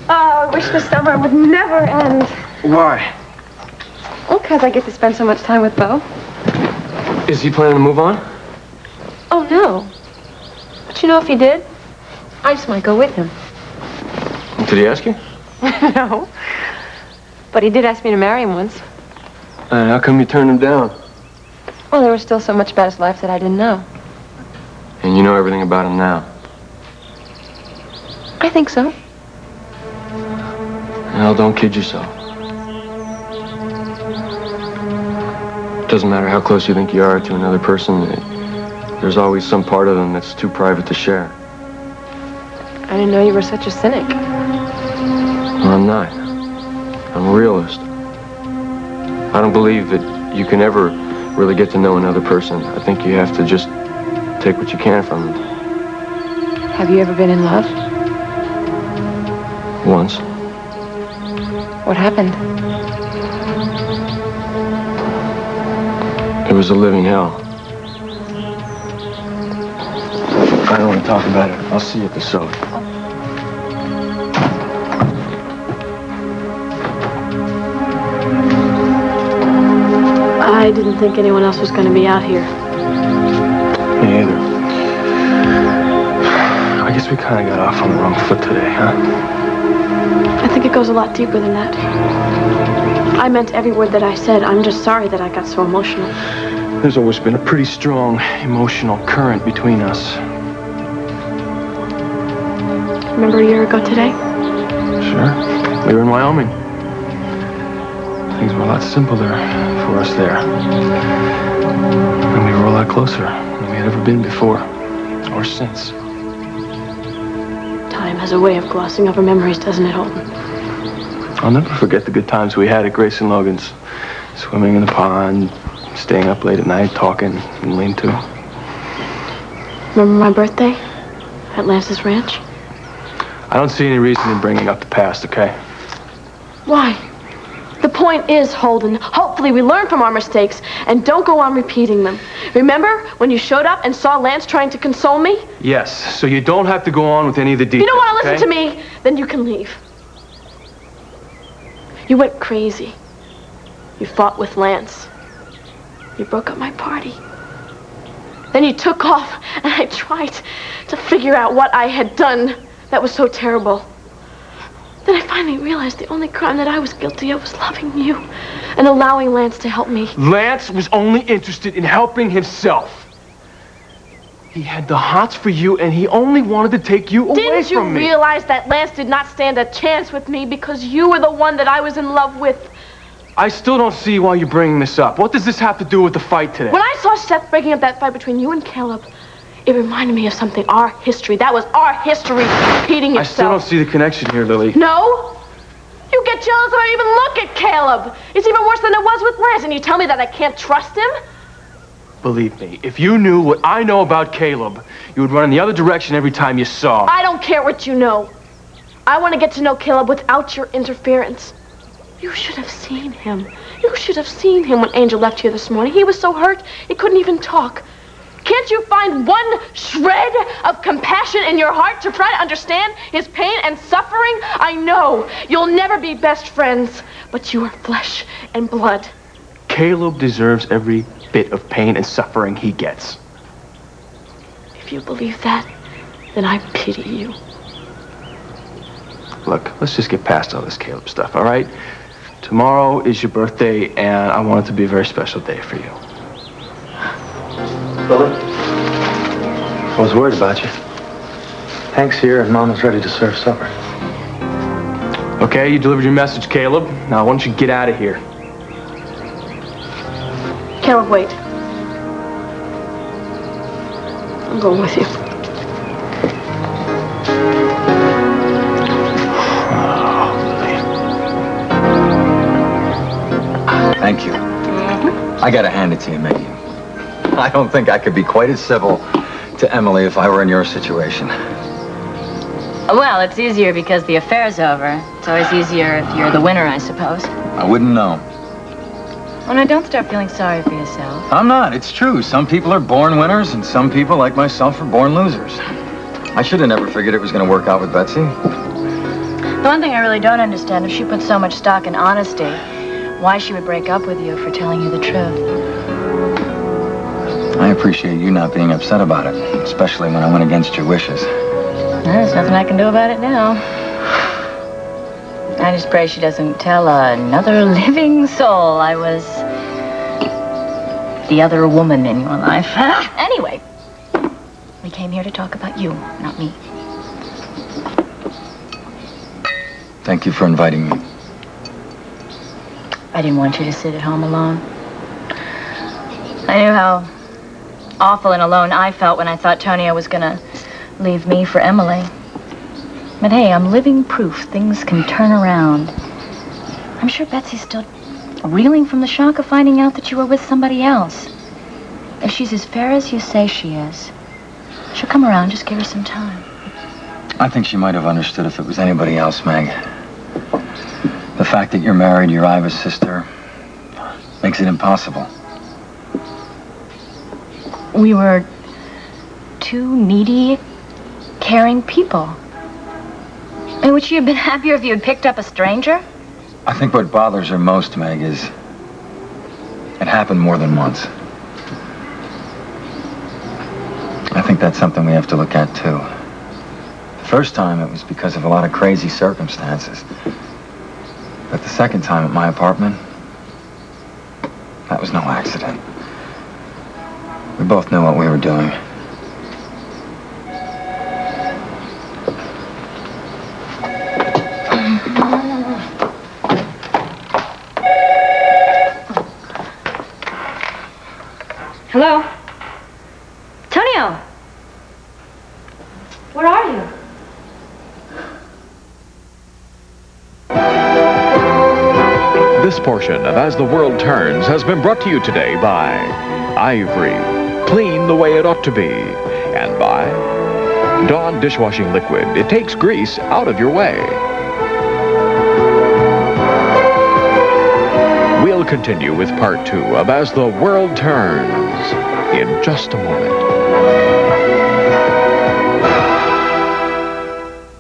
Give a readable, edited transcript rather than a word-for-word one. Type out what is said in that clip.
Oh, I wish the summer would never end. Why? Well, because I get to spend so much time with Beau. Is he planning to move on? Oh, no. But you know, if he did, I just might go with him. Did he ask you? No. But he did ask me to marry him once. And how come you turned him down? Well, there was still so much about his life that I didn't know. And you know everything about him now? I think so. Well, don't kid yourself. Doesn't matter how close you think you are to another person, there's always some part of them that's too private to share. I didn't know you were such a cynic. Well, I'm not. I'm a realist. I don't believe that you can ever really get to know another person. I think you have to just take what you can from them. Have you ever been in love? Once. What happened? It was a living hell. I don't want to talk about it. I'll see you at the soap. I didn't think anyone else was going to be out here. Me either. I guess we kind of got off on the wrong foot today, huh? I think it goes a lot deeper than that. I meant every word that I said. I'm just sorry that I got so emotional. There's always been a pretty strong emotional current between us. Remember a year ago today? Sure. We were in Wyoming. Things were a lot simpler for us there. And we were a lot closer than we had ever been before or since. Time has a way of glossing over memories, doesn't it, Holden? I'll never forget the good times we had at Grace and Logan's. Swimming in the pond, staying up late at night, talking and lean-to. Remember my birthday at Lance's ranch? I don't see any reason in bringing up the past, okay? Why? The point is, Holden, hopefully we learn from our mistakes and don't go on repeating them. Remember when you showed up and saw Lance trying to console me? Yes, so you don't have to go on with any of the details. You don't want to listen okay? to me? Then you can leave. You went crazy. You fought with Lance. You broke up my party. Then you took off, and I tried to figure out what I had done that was so terrible. Then I finally realized the only crime that I was guilty of was loving you and allowing Lance to help me. Lance was only interested in helping himself. He had the hots for you, and he only wanted to take you away from me. Didn't you realize that Lance did not stand a chance with me because you were the one that I was in love with? I still don't see why you're bringing this up. What does this have to do with the fight today? When I saw Seth breaking up that fight between you and Caleb, it reminded me of something, our history. That was our history repeating itself. I still don't see the connection here, Lily. No? You get jealous when I even look at Caleb. It's even worse than it was with Lance, and you tell me that I can't trust him? Believe me, if you knew what I know about Caleb, you would run in the other direction every time you saw him. I don't care what you know. I want to get to know Caleb without your interference. You should have seen him. You should have seen him when Angel left here this morning. He was so hurt, he couldn't even talk. Can't you find one shred of compassion in your heart to try to understand his pain and suffering? I know you'll never be best friends, but you are flesh and blood. Caleb deserves every bit of pain and suffering he gets. If you believe that, then I pity you. Look, let's just get past all this Caleb stuff, all right? Tomorrow is your birthday, and I want it to be a very special day for you. Lily? I was worried about you. Hank's here, and Mama's ready to serve supper. Okay, you delivered your message, Caleb. Now, why don't you get out of here? Caleb, wait. I'm going with you. Thank you. I gotta hand it to you, Maggie. I don't think I could be quite as civil to Emily if I were in your situation. Well, it's easier because the affair's over. It's always easier if you're the winner, I suppose. I wouldn't know. Well, now, don't start feeling sorry for yourself. I'm not. It's true. Some people are born winners, and some people, like myself, are born losers. I should have never figured it was going to work out with Betsy. The one thing I really don't understand, if she put so much stock in honesty, why she would break up with you for telling you the truth. I appreciate you not being upset about it, especially when I went against your wishes. There's nothing I can do about it now. I just pray she doesn't tell another living soul I was the other woman in your life. Anyway, we came here to talk about you, not me. Thank you for inviting me. I didn't want you to sit at home alone. I knew how awful and alone I felt when I thought Tonio was gonna leave me for Emily. But hey, I'm living proof things can turn around. I'm sure Betsy's still reeling from the shock of finding out that you were with somebody else. If she's as fair as you say she is, she'll come around. Just give her some time. I think she might have understood if it was anybody else, Meg. The fact that you're married, you're Iva's sister, makes it impossible. We were two needy, caring people. And would she have been happier if you had picked up a stranger? I think what bothers her most, Meg, is it happened more than once. I think that's something we have to look at, too. The first time, it was because of a lot of crazy circumstances. But the second time at my apartment, that was no accident. We both knew what we were doing. Hello? Tonio! Where are you? This portion of As the World Turns has been brought to you today by Ivory, clean the way it ought to be, and by Dawn Dishwashing Liquid. It takes grease out of your way. We'll continue with part 2 of As the World Turns in just a moment.